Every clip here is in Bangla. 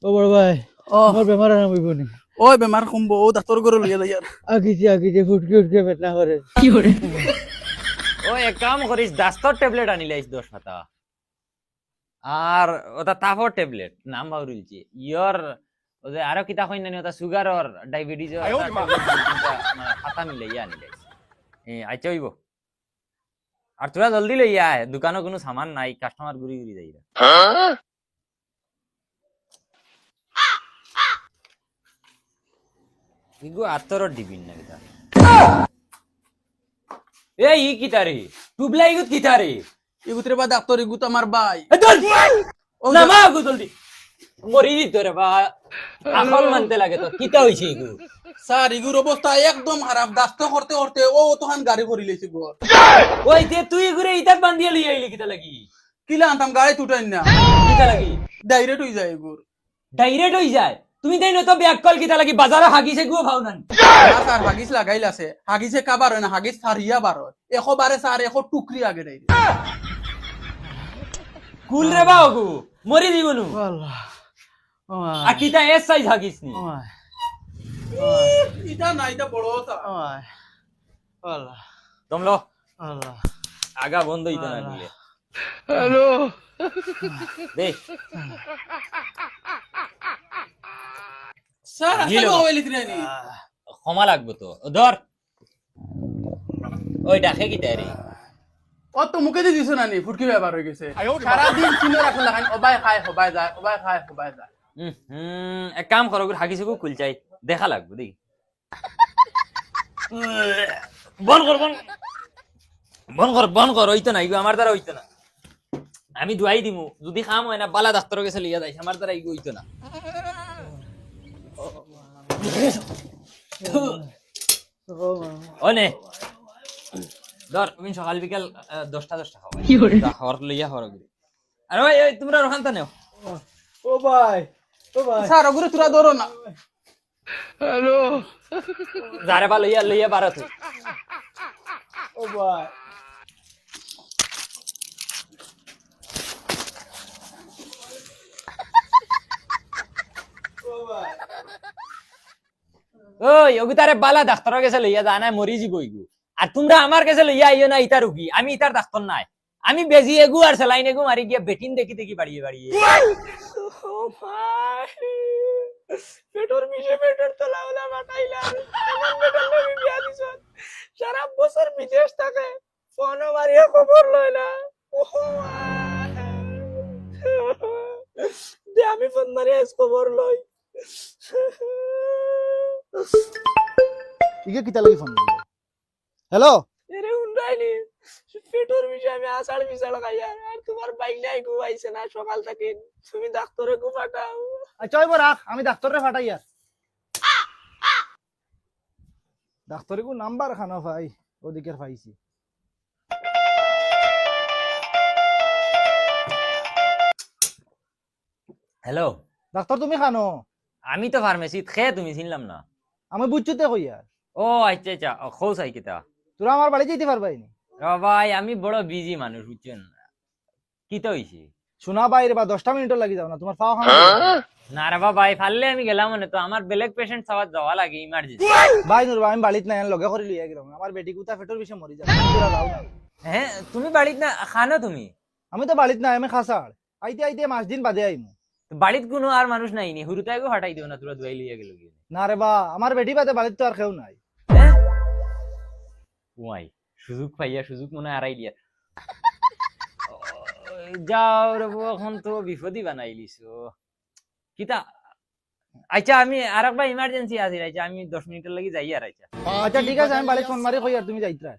ও বড় ভাই ও আমার বেমার আরাম হইব নি ওই বেমার কমবো ও ডাক্তার করে লইয়া যাই আর আগিছে ফুটকি উঠকে বেদনা করে ও এক কাম করিস ডাস্তর ট্যাবলেট আনি লাইস 10 পাতা আর ওটা তাফর ট্যাবলেট নাম বাউরিলছি ইয়র ও যে আরো কিতা কইন নানি ওটা সুগার আর ডায়াবেটিস পাতা মিলাইয়া আনি লাইস আচ্ছা হইব আর তোরা জলদি লইয়া আয় দোকানে কোনো সামান নাই কাস্টমার ঘুরি ঘুরি যাই ইগো আতর দিবিন না কিতা এই কিতা রে টুবলাই গুত কিতা রে এগুতরে বা ডাক্তার এগুত আমার ভাই নামা গো জলদি মরি দিত রে বা আকল মানতে লাগে তো কিতা হইছে ইগু স্যার এগুর অবস্থা একদম খারাপ ডাক্তার করতে করতে ও তখন গাড়ি ভরি লইছে গো ওই যে তুই ঘুরে ইতাক বান্ধিয়া লই আইলি কিতা লাগি কিলা আনতাম গাড়ি তুটাই না কিতা লাগি ডাইরেক্ট হই যায় এগুর ডাইরেক্ট হই যায় তুমি তাই নতো ব্যাককল কিতা লাগি বাজারে হাগিছে গো ভাও না স্যার হাগিস লাগাইল আছে হাগিসে কাবার হয় না হাগিস ফারিয়া বার হয় বারে স্যার টুকরি আগে দেয় কুল রে বাও গো মরি দিবনু আল্লাহ ও আর কিতা এস সাইজ হাগিস নি এটা না এটা বড় স্যার আল্লাহ তোমলো আল্লাহ আগা বন্ধ হইতো না নিলে হ্যালো দেখ স্যার আসলে মোবাইল লিখরে নি ক্ষমা লাগবো তো ধর ওই ডাকে কিতা রে ও তো মুখে দিয়ে দিছ না নি ফুটকি ব্যাপার হয়ে গেছে সারা দিন চিনে রাখুন লাগান ওবাই খায় হবাই যায় ওবাই খায় হবাই যায় এক কাম করো হাগিছে গো খুল চাই দেখা লাগবো দেখি বন কর হইতো না আমার দ্বারা হইতো না আমি দুয়াই দিমু যদি খাম হয় না বালা ডাক্তার কাছে লিয়া যাই আমার দ্বারা ইগো হইতো না ওনে ধর তুমি সকাল বিকাল 10টা খাওয়া হর লইয়া হর আরে ভাই তোমরা রখানতা নেও ও ভাই স্যার ওগুলো তোরা ধরো না হ্যালো যারে বা লইয়া বারো তুই ও ভাই ওই ওগু তারে বালা ডাক্তারের কাছে লইয়া যা না মরি যাব ইগু আর তোমরা আমার কাছে লইয়া আইও না ইতা রুগী আমি ইতার ডাক্তার নাই আমি বেজি এগু আর সেলাইন এগু মারি গিয়া বেটিন দেখি বাড়িয়ে ও ভাই পেটর মিশে পেটর তলাওলা বাটাইলা এমন বেটার লাগে বিয়া দিছ সারা বছর বিদেশ থাকে ফোন মারিয়া খবর লয় না ও দে আমি ফোন মারিয়া খবর লই ইকে কিতা লাগি ফোন দিল হ্যালো এরে উন্ডাইনি পেটর মিশে আমি আষাঢ় বিশাল খাইয়া আর তোমার বাইক নাই ঘুমাইছে না সকাল থেকে তুমি ডাক্তারে গু পাঠাও আচ্ছা ওই রাখ আমি ডাক্তারে ফাটাই আর ডাক্তারে কো নাম্বার খানা ভাই ওদিকের পাইছি হ্যালো ডাক্তার তুমি খানো আমি তো ফার্মেসিত খেয়ে তুমি চিনলাম না আমি বুঝছতে কই আর ও আচ্ছা খোঁজ আই কিতা তোরা আমার বাড়ি যেতে পারবাই নি ভাই আমি বড় বিজি মানুষ বুঝছেন কিতা হইছে শোনা বাইরে বা 10টা মিনিট লাগি যাও না তোমার পাও খানা না রে ভাই ফাললে আমি গেলাম মানে তো আমার বেলেগ পেশেন্ট সবার যাওয়া লাগে ইমার্জেন্সি ভাই নুর ভাই আমি বাড়িত নাই লগে করে লিয়া গেলাম আমার বেটি কুতা পেটর বিষে মরি যাবে তোরা যাও না হ্যাঁ তুমি বাড়িত না খানো তুমি আমি তো বাড়িত নাই আমি খাসাড় আইতে আইতে 5 দিন বাদে আইমু বাড়িত কোনো আর মানুষ নাই নি হুরুতাইগো হটাই দিও না তোরা দুয়াই লিয়া গেল গিয়ে না রে বা আমার বেটি বাদে বাড়িত তো আর কেউ নাই হ্যাঁ ওয়াই সুযোগ পাইয়া সুযোগ মনে হারাই দিয়া যাও রে বউ, এখন তো বিপদই বানাইলিছো কিতা আচ্ছা আমি আরেকবার ইমার্জেন্সি আছে আচ্ছা আমি 10 মিনিটের লাগি যাই আর আচ্ছা ঠিক আছে আমি বাড়ি ফোন মারি কই আর তুমি যাইতরা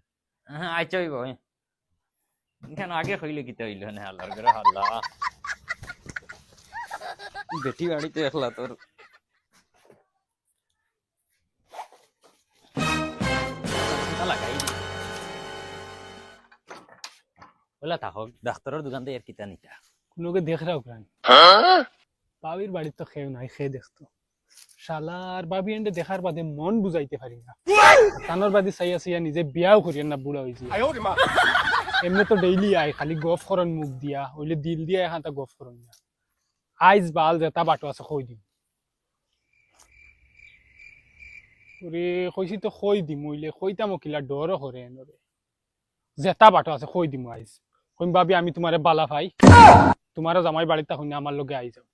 হ্যাঁ আচ্ছা হইব কেন আগে কইলে কিতা হইল না আল্লাহর ঘরে আল্লাহ বেটি বাড়িতে একলা তোর লাগাই বলা থাকক ডাক্তারের দোকান থেকে কিতা নিতা কোনোকে দেখ রাও প্রাণ বাবির বাড়ির তো খেয়ে নাই খেয়ে দেখতো শালার বাবি এন্ডে দেখার বাদে মন বুঝাইতে পারি না তানোর বাদে চাইয়া নিজে বিয়াও করিয়েন না বুড়া হয়েছে এমনি তো ডেইলি আয় খালি গফ করন মুখ দিয়া হইলে দিল দিয়া এখানটা গফ করন না আইজ বাল যেটা বাটো আছে কই দিম ওরে কইছি তো কই দিম ওইলে কইতাম কিলা ডরও করে নরে যেটা বাটো আছে কই দিম আইজ কইম ভাবি আমি তোমারে বালা ভাই তোমারও জামাই বাড়িতে শুনে আমার লগে আই যাও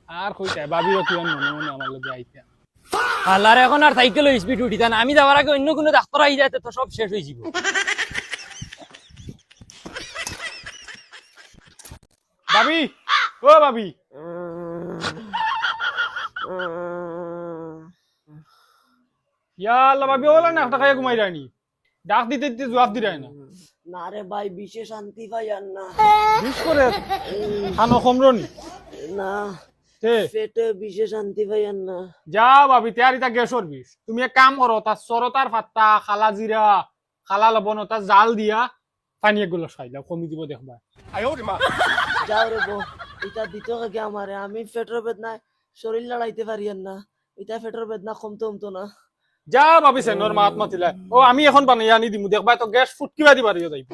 আর কইতাই ভাবিও কিমান মনে মনে আমার লগে আইতা আল্লাহর এখন আর সাইকেল স্পিড উঠিতা না আমি যাওয়ার আগে অন্য কোনো ডাক্তার আই যায় তো সব শেষ হয়ে যাব ভাবি ও ভাবি ইয়াল্লা ভাবি ওলা না একটা খাইয়া ঘুমাই রানি ডাক দিতে দিতে জবাব দি রায় না না রে ভাই বিশে শান্তি পাই আর না বিশ করে খানো কমরনি না তে পেটে বিশে শান্তি পাই আর না যা ভাবি তেয়ারিটা গ্যাসর বিষ তুমি এক কাম করো তার সরতার ফাত্তা খালা জিরা খালা লবণ তার জাল দিয়া পানি এগুলো খাইলাও কমি দিব দেখবা যাও রে বউ এটা দিত কাকে আমারে আমি পেটের বেদনায় শরীর লড়াইতে পারি আর না এটা পেটের বেদনা কমতো না যা ভাবিছে নর মাত মাতিলা ও আমি এখন বানাই আনি দিমু দেখবা তো গ্যাস ফুটকিবা দিবা রিও যাইব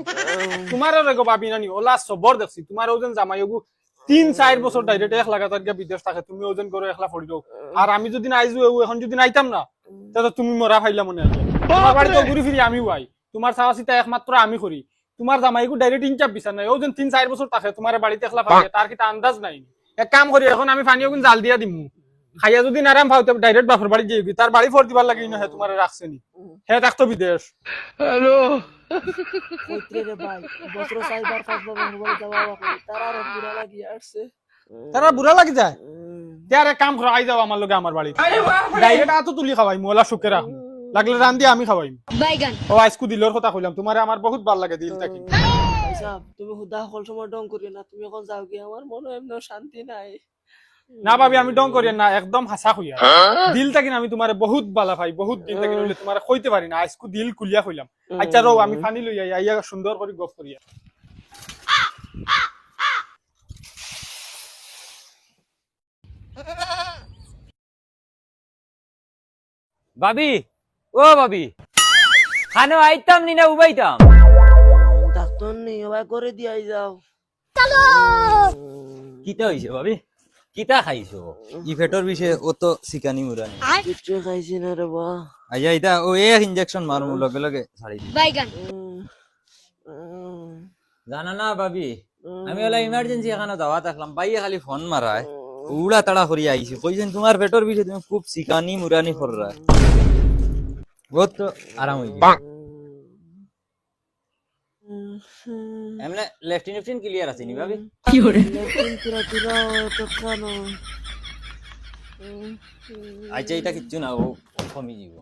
তোমার রেগো ভাবি নানি ওলা সবর দেখছি তোমার ওজন জামাই ওগু 3-4 বছর ডাইরেক্ট এক লাগাতার গিয়া বিদেশ থাকে তুমি ওজন করে একলা ফড়ি দাও আর আমি যদি নাইজু এখন যদি নাইতাম না তাহলে তুমি মরা ফাইলা মনে হয় তোমার বাড়িতে ঘুরি ফিরি আমি ওয়াই তোমার চাওয়াচিতা একমাত্র আমি করি তোমার জামাইগু ডাইরেক্ট ইনচাপ বিচার নাই ওজন 3-4 বছর থাকে তোমার বাড়িতে একলা ফাইলে তার কিটা আন্দাজ নাই এক কাম করি এখন আমি পানি ওগুন জাল দিয়া দিমু খাইয়া যদি নারাম ভাও তবে ডাইরেক্ট বাপের বাড়ি যাইবি তার বাড়ি ফোর দিবার লাগি না হে তোমার রাখছে নি হে থাকতো বিদেশ কইতে রে ভাই বছর সাইবার ফাসবার মোবাইল যাওয়া করি তারা আর পুরা লাগি আসছে তারা বুড়া লাগি যায় তার এক কাম করো আই যাও আমার লগে আমার বাড়ি ডাইরেক্ট আতো তুলি খাওয়াই মোলা সুখে রাখু লাগলে রান দিয়ে আমি খাওয়াইম বাইগান ও আজকু দিলর কথা কইলাম তোমারে আমার বহুত ভাল লাগে দিল থাকি ভাই সাহেব তুমি হুদা সকল সময় ডং করিও না তুমি এখন যাও কি আমার মনে এমন শান্তি নাই না ভাবি আমি ডং করি না একদম হাসা কইয়া দিল থাকি আমি তোমারে বহুত বালা ভাই বহুত দিল থাকি নইলে তোমারে কইতে পারি না আজকু দিল খুলিয়া কইলাম আচ্ছা রও আমি পানি লই আই আইয়া সুন্দর করে গপ করিয়া ভাবি ও ভাবি খানো আইতাম নি না উবাইতাম ডাক্তার নেই ভাই করে দিয়াই যাও কিতা হইছে ভাবি কিতা খাইছো ই ফেটর বিষয়ে ও তো সিকানি মুরানি কিচ্ছু খাইছি না রে বা আইয়া ইতা ও এ ইনজেকশন মারমু লগে লগে ছাড়ি দি বাইগান জানা না ভাবি আমি ওলা ইমার্জেন্সি এখানে দাওয়া থাকলাম বাইয়ে খালি ফোন মারায় উড়া তাড়া করি আইছি কইছেন তোমার ফেটর বিষয়ে তুমি খুব সিকানি মুরানি কররা ও তো আরাম হই এমনে লেফট ইনফিন ক্লিয়ার আছে নি ভাবি পুরা পুরা তো খানো আচ্ছা এটা কিচ্ছু না ও কমি যাব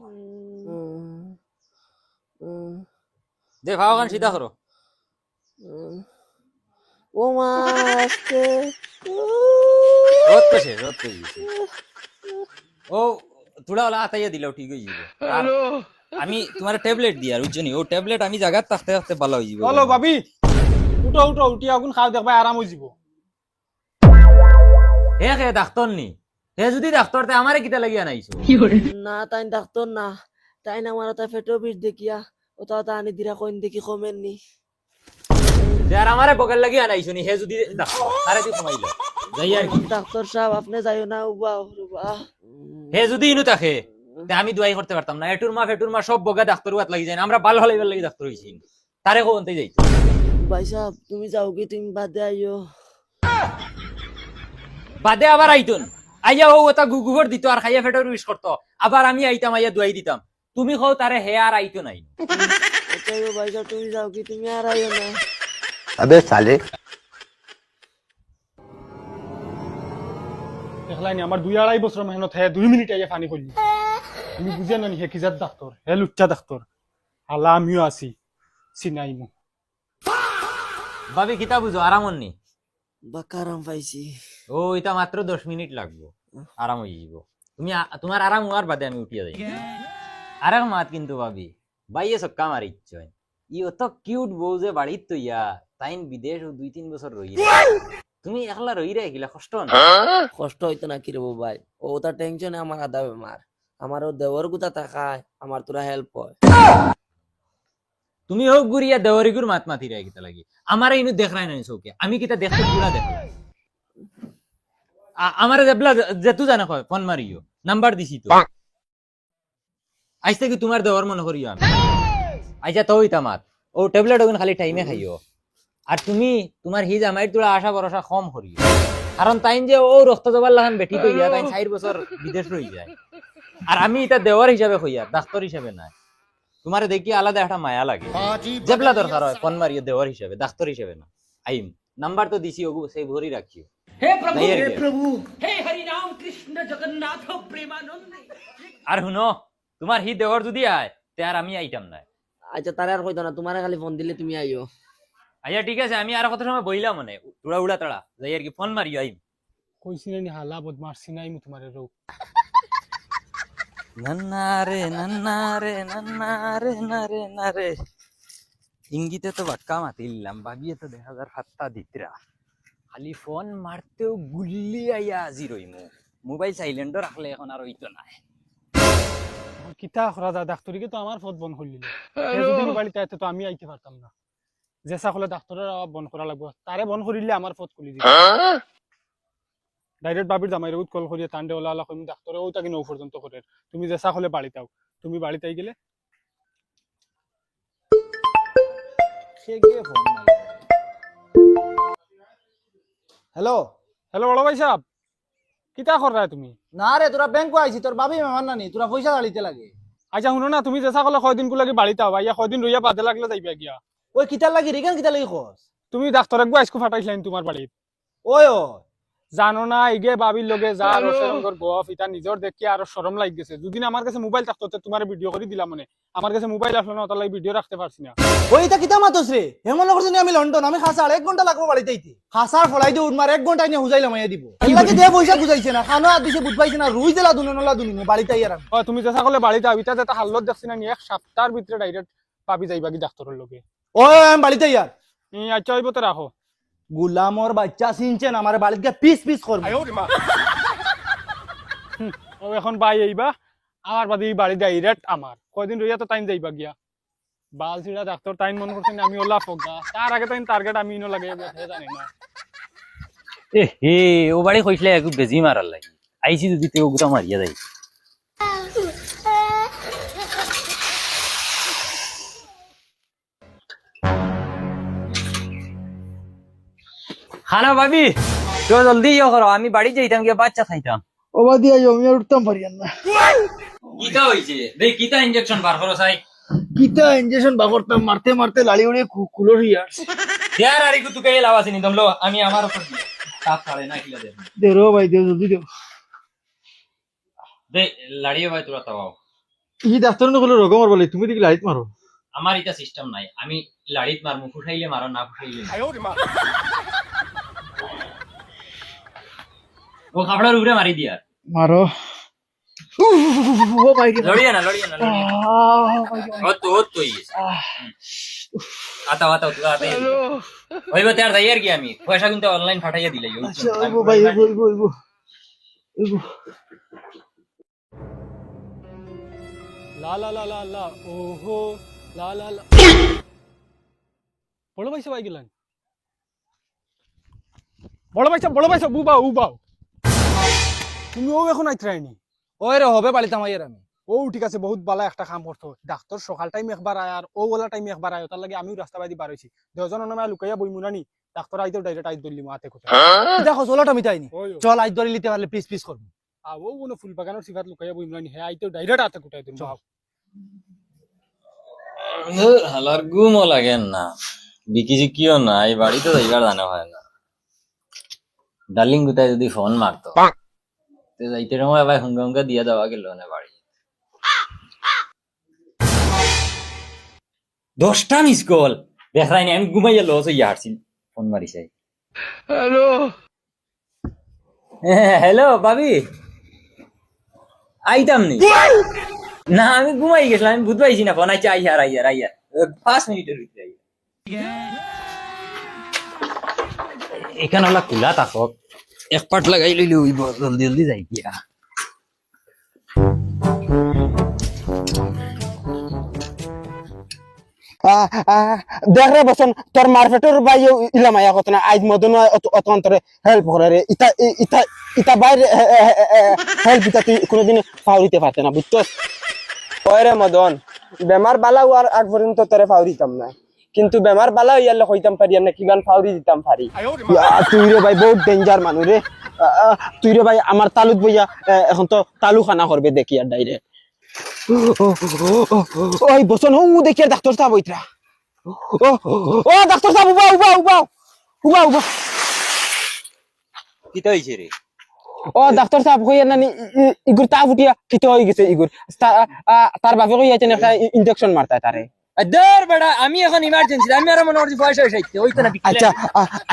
দে ভাও গান সিধা করো ও মা আজকে রত কইছে ও তুলা ওলা আতাইয়া দিলো ঠিক হই যাব আমি তোমার ট্যাবলেট দি আর বুঝছনি ও ট্যাবলেট আমি জায়গা থাকতে থাকতে ভালো হই যাব চলো ভাবি উঠো উঠো উঠি আগুন খাও দেখবা আরাম হই যাব হে ডাক্তার নি হে যদি ডাক্তার তে আমারে কিতা লাগিয়া নাইছো না তাই ডাক্তার না তাই না আমার তা ফেটো বিষ দেখিয়া ও তা আনি দিরা কইন দেখি কমেন নি যার আমারে বগল লাগিয়া নাইছো নি হে যদি ডাক্তার আরে তুই কমাইলো যাই আর কি ডাক্তার সাহেব আপনি যাইও না উবা উবা হে যদি ইনু থাকে তে আমি দুয়াই করতে পারতাম না এটুর মা সব বগা ডাক্তার ওয়াত লাগি যায় না আমরা ভালো হলাইবার লাগি ডাক্তার হইছি তারে কোনতে যাইতো ভাই সাহেব তুমি যাও কি তুমি বাদে আইও বাদে আবার আইতুন আইয়া ও ওটা গুগুবর দিত আর খাইয়া ফেটর উইশ করতো আবার আমি আইতাম আইয়া দুয়াই দিতাম তুমি কও তারে হে আর আইতো নাই আচ্ছা ভাই সাহেব তুমি যাও কি তুমি আর আইও না अबे साले দেখলাই নি আমার 2-2.5 বছর মেহনত হে 2 মিনিট আইয়া পানি কইলি তুমি বুঝিয়া নানি হে কিজাত ডাক্তার হে লুচ্চা ডাক্তার আল্লাহ আমিও আছি চিনাইমু ভাবি কিতা বুঝো আরাম হননি বাকারাম পাইছি ও এটা মাত্র 10 মিনিট লাগবো আরাম হয়ে যাব তুমি তোমার আরাম হওয়ার বাদে আমি উঠিয়া যাই আরাম মাত কিন্তু ভাবি বাইয়ে সক্কা মারি ইচ্ছয় ই অত কিউট বউ যে বাড়িত তো ইয়া তাইন বিদেশ 2-3 বছর রই তুমি একলা রই রে গিলা কষ্ট না কষ্ট হইতো না কি রে ভাই ও তা টেনশনে আমার আদা বেমার আমারও দেওয়ার গুতা তাকায় আমার তোরা হেল্প হয় তুমি হোক গুরিয়া দেওয়ারিগুর মাত মাতি রে কিতা লাগি আমারে ইনু দেখ রাই নাই চৌকে আমি কিতা দেখতে পুরা দেখ আমার জেবলা যেতু জানা কয় ফোন মারিও নাম্বার দিছি তো আজ থেকে তোমার দেওয়ার মনে করিও আমি আচ্ছা তো হইতা মাত ও ট্যাবলেট ওগুন খালি টাইমে খাইও আর তুমি তোমার হি জামাইর তোলা আশা ভরসা কম করিও কারণ তাইন যে ও রক্ত জবার লাগান বেটি কইয়া তাই 4 বছর বিদেশ রই যায় আর আমি এটা দেওয়ার হিসাবে কইয়া ডাক্তার হিসাবে না তোমারে দেখি আলাদা একটা মায়া লাগে জেবলা দরকার হয় ফোন মারিও দেওয়ার হিসাবে ডাক্তার হিসাবে না আইম নাম্বার তো দিছি ওগু সেই ভরি রাখিও আর শুনো তোমার হি দেওয়ার যদি আয় তে আর আমি আইতাম না আচ্ছা তারে আর কইতো না তোমারে খালি ফোন দিলে তুমি আইও আচ্ছা ঠিক আছে আমি আর কত সময় বইলাম মানে উড়া উড়া তাড়া যাই আর কি ফোন মারিও আইম কইছি না হালা বদমার সিনাই মু তোমারে রোগ নান্নারে নান্নারে নান্নারে নারে নারে ইঙ্গিতে তো বাক্কা মাতিলাম ভাবিয়ে তো 1007 দিতরা খালি ফোন মারতেও গুল্লি আইয়া আজি রইমু মোবাইল সাইলেন্টও রাখলে এখন আর হইতো না কিতা খরা দা ডাক্তারিকে তো আমার ফোন বন্ধ করলিল যদি মোবাইলটা আইতে তো আমি আইতে পারতাম না যেসা হলে ডাক্তারের বন্ধ করা লাগবে তারে বন্ধ করিলে আমার ফোন খুলি দিবে ডাইরেক্ট বাবির জামাইরে উত কল করিয়া তান্ডে ওলা আলা কইম ডাক্তারে ওটা কি 9 পর্যন্ত করে তুমি যেসা হলে বাড়িতে আও তুমি বাড়িতে আই গেলে সে গিয়ে ফোন হ্যালো হ্যালো বড় ভাই সাহেব কিতা কর রা তুমি না রে তোরা ব্যাংক আইছি তোর বাবি মেহমান নানি তোরা পয়সা দাঁড়িতে লাগে আচ্ছা শুনো না তুমি যেসা হলে কয়দিন কো লাগি বাড়িতে আও ইয়া কয়দিন রইয়া বাদে লাগলে যাইবা গিয়া ওই কিতার লাগি রিগান কিতার লাগি খোঁজ তুমি ডাক্তারে গো আইসকো ফাটাইছিলেন তোমার বাড়িত ওই ও জানো না ইগে বাবির লগে যা রসরঙ্গর গফ ইটা নিজর দেখি আর শরম লাগ গেছে দুদিন আমার কাছে মোবাইল থাকতো তো তোমার ভিডিও করে দিলাম মানে আমার কাছে মোবাইল আসলো না তার লাগি ভিডিও রাখতে পারছি না ওই তা কিতা মাতস রে হেমন করছ নি আমি লন্ডন আমি খাসা 1 ঘন্টা লাগবো বাড়িতে আইতে খাসার ফলাই দি উঠমার 1 ঘন্টা নিয়ে হুজাইলাম আইয়া দিব এলাকে দে পয়সা বুঝাইছে না খানো আর দিছে বুঝ পাইছে না রুই জেলা দুনলা দুনি বাড়িতে আইয়া ও তুমি যেসা কলে বাড়িতে আবিতা যেটা হাল্লত দেখছি না এক সপ্তাহের ভিতরে ডাইরেক্ট পাবি যাইবা কি ডাক্তারের লগে ওই আমি বাড়িতে আইয়া আচ্ছা হইব তো রাখো গুলামর বাচ্চা চিনছেন আমার বাড়িতে পিস পিস করবে ও এখন বাই আইবা আমার বাদে এই বাড়ি ডাইরেক্ট আমার কয়দিন রইয়া তো টাইম যাইবা গিয়া বাল ছিড়া ডাক্তার টাইম মনে করছেন আমি ওলা ফগা তার আগে টাইম টার্গেট আমি ইনো লাগে জানি না এ হে ও বাড়ি কইছিলে একটু বেজি মারার লাগি আইছি যদি তেও গুতা মারিয়া যাই খানা ভাবি তো জলদি ইয়ে করো আমি বাড়ি যাইতাম গিয়ে বাচ্চা খাইতাম ওবা দিয়া আমি আর উঠতাম পারি না কিতা হইছে দেখ কিতা ইনজেকশন বার করো চাই কিতা ইনজেকশন বাগরতাম মারতে মারতে লাড়ি উড়িয়ে কুলোর হইয়া ইয়ার আরে কু তুকে লাভ আছে নি দমলো আমি আমার উপর দিয়ে সাফ ছাড়ে না কিলা দে দে রো ভাই দে জলদি দে দে লাড়িয়ে ভাই তোরা তাও ই ডাক্তার ন কইলো রোগ মারবলে তুমি দিকে লাইট মারো আমার এটা সিস্টেম নাই আমি লাড়িত মারমু ফুটাইলে মারো না ফুটাইলে ও খাবড়ার উপরে মারি দিয়া মারো ও ভাই লড়িয়ে না ও তো আতা তুই আতা ওই বাতে আর যাইয়ার কি আমি পয়সা কিন্তু অনলাইন ফাটাইয়া দিলাই ও ভাই বলবো লা লা লা লা লা ওহো লা লা লা বড় ভাই সবাই গেলেন বড় ভাই সব উবাও তুমি ও এখন আইতরাইনি ওই রে হবে বাড়িতে আইয়ার আমি ও ঠিক আছে বহুত ভালো একটা কাম করতো ডাক্তার সকাল টাইম একবার আয় আর ও ওলা টাইম একবার আয় তার লাগে আমিও রাস্তা বাইদি বার হইছি দেজন অনমা লুকাইয়া বইমুনানি ডাক্তার আইতো ডাইরেক্ট আই দলি মাতে কোথা দেখো চলোটা মিটাইনি ওই চল আজ ধরে নিতে পারলে পিস পিস করবো আ ও কোনো ফুল বাগানের সিফাত লুকাইয়া বইমুনানি হে আইতো ডাইরেক্ট আতে কোথায় তুমি হালার ঘুমও লাগে না বিকি জিকিও না এই বাড়িতে যাইবার জানা হয় না ডার্লিং কোথায় যদি ফোন মারতো তো যাইতে সময় ভাই হুঙ্গা দিয়ে দেওয়া গেল না বাড়ি 10টা মিস কল দেখাই আমি ঘুমাইয়া লস হইয়া হারছি ফোন মারিছে হ্যালো ভাবি আইতাম নি না আমি ঘুমাই গেছিলাম আমি বুঝ পাইছি না ফোন আইছে আইয়ার 5 মিনিটের ভিতরে এখানে হলা কুলা থাকক এক পাট লাগাই লইলে হইব জলদি যাই গিয়া দেখ রে বসন তোর মারফেটর বাই ইলাম আয়া কত না আইজ মদন অত অন্তরে হেল্প করে রে ইতা ইতা ইতা বাইরে হেল্প ইতা তুই কোনোদিন ফাউরিতে পারতে না বুঝছস? ওই রে মদন, বেমার বালা হওয়ার আগ পর্যন্ত তোরে ফাউরি দিতাম না, কিন্তু বেমার বালা হইয়ালে কইতাম পারি না কিমান ফাউরি দিতাম পারি। তুই রে ভাই বহুত ডেঞ্জার মানুষ রে। তুই রে ভাই আমার তালুত বইয়া এখন তো তালু খানা করবে দেখি আর ডাইরেক্ট। ওই বসন ও দেখি আর ডাক্তার সাহেব ওইটা। ও ডাক্তার সাহেব উবা উবা উবা উবা উবা। কিতা হইছে রে? ও ডাক্তার সাহেব কইয়া নানি ইগুর তা ফুটিয়া কিতো হয়ে গেছে ইগুর। তার বাপে কইয়াছেন একটা ইনজেকশন মারতা তারে। দর বেড়া আমি এখন ইমার্জেন্সি আমি আর মনে করছি পয়সা হইছে ওইতো না আচ্ছা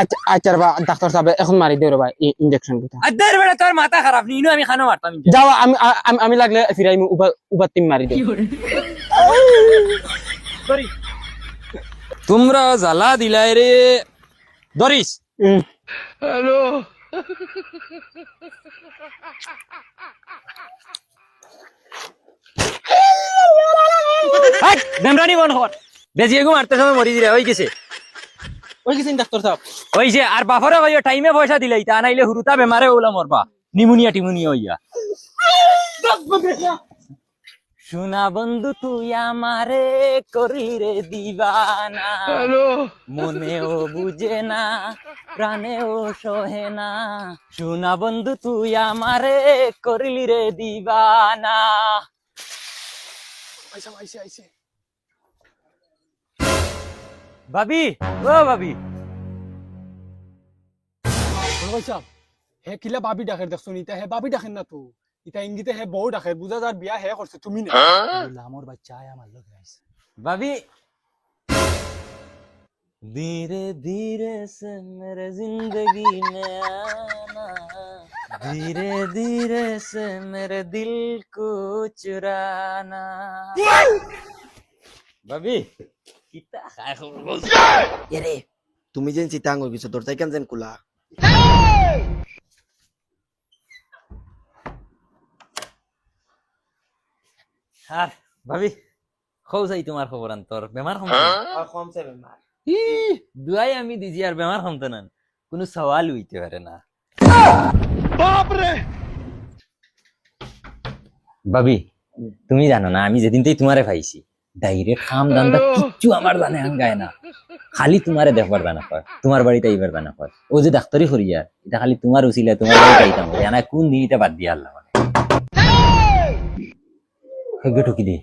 আচ্ছা আচ্ছা রে ডাক্তার সাহেব এখন মারি দেও রে ভাই ইনজেকশন কথা। দর বেড়া তোর মাথা খারাপ নি ইনো আমি খানো মারতাম যাও আমি আমি লাগলে ফিরাই উবা তিম মারি দেও। তোমরা জ্বালা দিলাই রে দরিস দেমরানি বন খবর বেজি এগু মারতে সময় মরি দিলে হই গেছে ওই গেছেন ডাক্তার সাহেব। হইছে আর বাফরে কইও টাইমে পয়সা দিলাই তা নাইলে হুরুতা বেমারে ওলা মরবা নিমোনিয়া টিমোনিয়া হইয়া সোনা বন্ধু তুই আমারে করলি রে দিবানা মনেও বুঝে না প্রাণেও সহে না সোনা বন্ধু তুই আমারে করলি রে দিবানা ভাবি ও ভাবি ভাই সাহেব হে কিলা বাবি ডাকের দেখছো ইতা হে বাবি ডাকেন না তো ইতা ইঙ্গিতে হে বউ ডাকের বুঝা যার বিয়া হে করছে তুমি না। আমার বাচ্চা আয় আমার লগে আইছে। भाभी धीरे धीरे से मेरे जिंदगी में आना धीरे धीरे से मेरे दिल को चुराना भाभी kita খায় খবর বল এরে তুমি যেন চিতাং হই গেছো তোর তাই কেন যেন কুলা। আর ভাবি খৌ যাই তোমার খবর আন্তর বেমার হম কমছে বেমার। দুয়াই আমি দিছি আর বেমার হমতে না কোনো সওয়াল হইতে পারে না ভাবি তুমি জানো না আমি যেদিন থেকে তোমারে পাইছি ডাইরেক্ট খাম দান্দা কিচ্ছু আমার জানে হাঙ্গায় না খালি তোমারে দেখবার জানা কয় তোমার বাড়িতে এইবার জানা কয় ও যে ডাক্তারি করিয়া এটা খালি তোমার উচিলে তোমার বাড়িতে আইতাম জানা কোন দিন এটা বাদ দিয়া আল্লাহ মানে হেগে ঠকি দি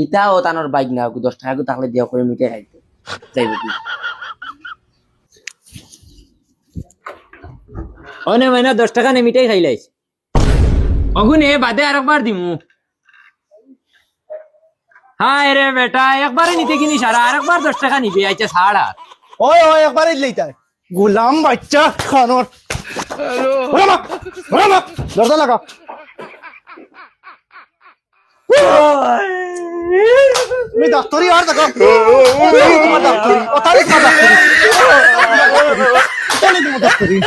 ইটা ও তানোর বাইক না 10 টাকা তাহলে দিয়া করে মিটে খাইতে যাইবে কি। অনে মাইনা 10 টাকা নে মিটাই খাইলাইছ অগুনে বাদে আরেকবার দিমু হায় রে বেটা একবারে নিতে কিনি সারা আরেকবার 10 টাকা নিবে আচ্ছা ছাড়া ওই ওই একবার ইল্লাই তাই গোলাম বাচ্চা খানোর রামা রামা দরজা লাগা তুমি ডাক্তারি আর দেখো তোমার ডাক্তারি ও তারিখ ডাক্তারি